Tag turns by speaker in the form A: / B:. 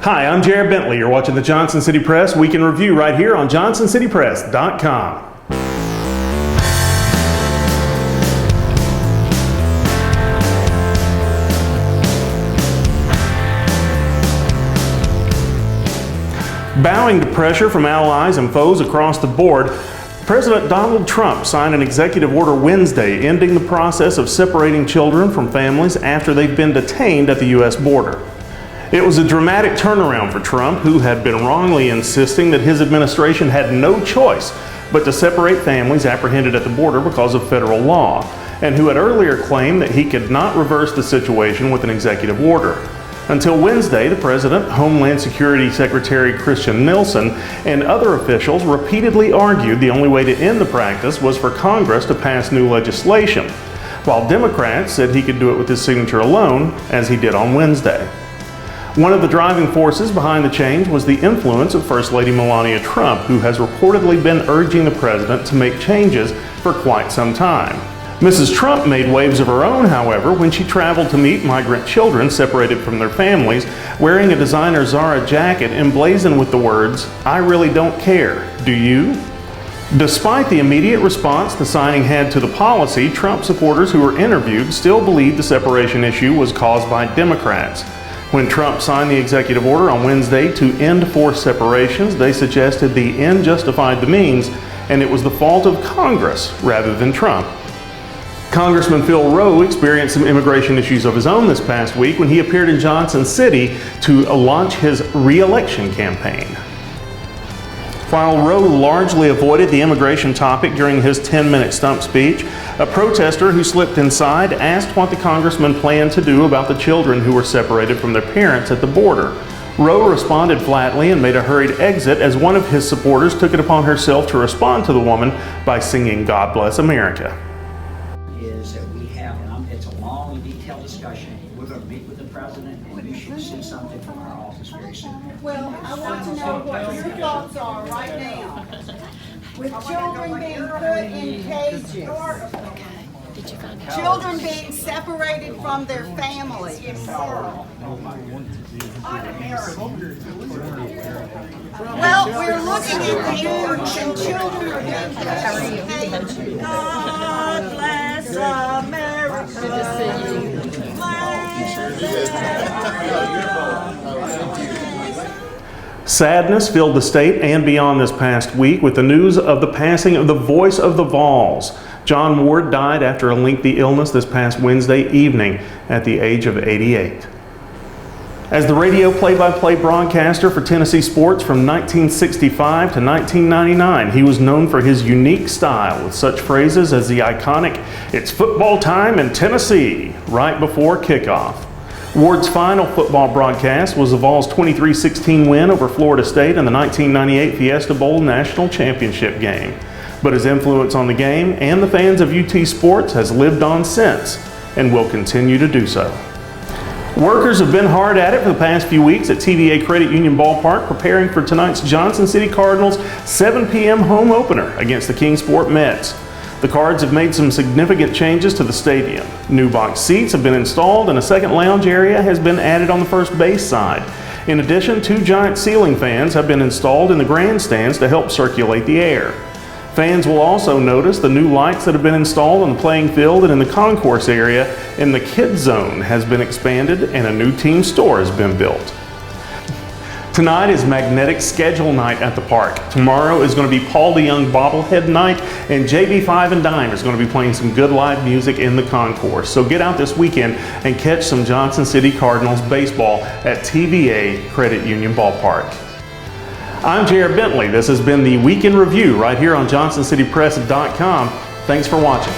A: Hi, I'm Jared Bentley. You're watching the Johnson City Press Week in Review right here on JohnsonCityPress.com. Bowing to pressure from allies and foes across the board, President Donald Trump signed an executive order Wednesday ending the process of separating children from families after they've been detained at the U.S. border. It was a dramatic turnaround for Trump, who had been wrongly insisting that his administration had no choice but to separate families apprehended at the border because of federal law, and who had earlier claimed that he could not reverse the situation with an executive order. Until Wednesday, the President, Homeland Security Secretary Christian Nielsen, and other officials repeatedly argued the only way to end the practice was for Congress to pass new legislation, while Democrats said he could do it with his signature alone, as he did on Wednesday. One of the driving forces behind the change was the influence of First Lady Melania Trump, who has reportedly been urging the President to make changes for quite some time. Mrs. Trump made waves of her own, however, when she traveled to meet migrant children separated from their families, wearing a designer Zara jacket emblazoned with the words, "I really don't care, do you?" Despite the immediate response the signing had to the policy, Trump supporters who were interviewed still believed the separation issue was caused by Democrats. When Trump signed the executive order on Wednesday to end forced separations, they suggested the end justified the means, and it was the fault of Congress rather than Trump. Congressman Phil Rowe experienced some immigration issues of his own this past week when he appeared in Johnson City to launch his re-election campaign. While Rowe largely avoided the immigration topic during his 10-minute stump speech, a protester who slipped inside asked what the congressman planned to do about the children who were separated from their parents at the border. Rowe responded flatly and made a hurried exit as one of his supporters took it upon herself to respond to the woman by singing "God Bless America."
B: It's a long, detailed discussion. We're going to meet with the president, and you should see something from our office very soon.
C: Well, I want to know what your thoughts are right now. With children being put in cages, children being separated from their families. Well, we're looking at the news and children are being put in cages. God bless America. Good to see you.
A: Sadness filled the state and beyond this past week with the news of the passing of the voice of the Vols. John Ward died after a lengthy illness this past Wednesday evening at the age of 88. As the radio play-by-play broadcaster for Tennessee sports from 1965 to 1999, he was known for his unique style with such phrases as the iconic "It's football time in Tennessee" right before kickoff. Ward's final football broadcast was the Vols' 23-16 win over Florida State in the 1998 Fiesta Bowl National Championship game. But his influence on the game and the fans of UT sports has lived on since and will continue to do so. Workers have been hard at it for the past few weeks at TVA Credit Union Ballpark, preparing for tonight's Johnson City Cardinals 7 p.m. home opener against the Kingsport Mets. The Cards have made some significant changes to the stadium. New box seats have been installed and a second lounge area has been added on the first base side. In addition, 2 giant ceiling fans have been installed in the grandstands to help circulate the air. Fans will also notice the new lights that have been installed on the playing field and in the concourse area, and the kids zone has been expanded and a new team store has been built. Tonight is magnetic schedule night at the park. Tomorrow is going to be Paul DeYoung bobblehead night, and JB5 and Dime is going to be playing some good live music in the concourse. So get out this weekend and catch some Johnson City Cardinals baseball at TVA Credit Union Ballpark. I'm Jared Bentley. This has been the Week in Review right here on JohnsonCityPress.com. Thanks for watching.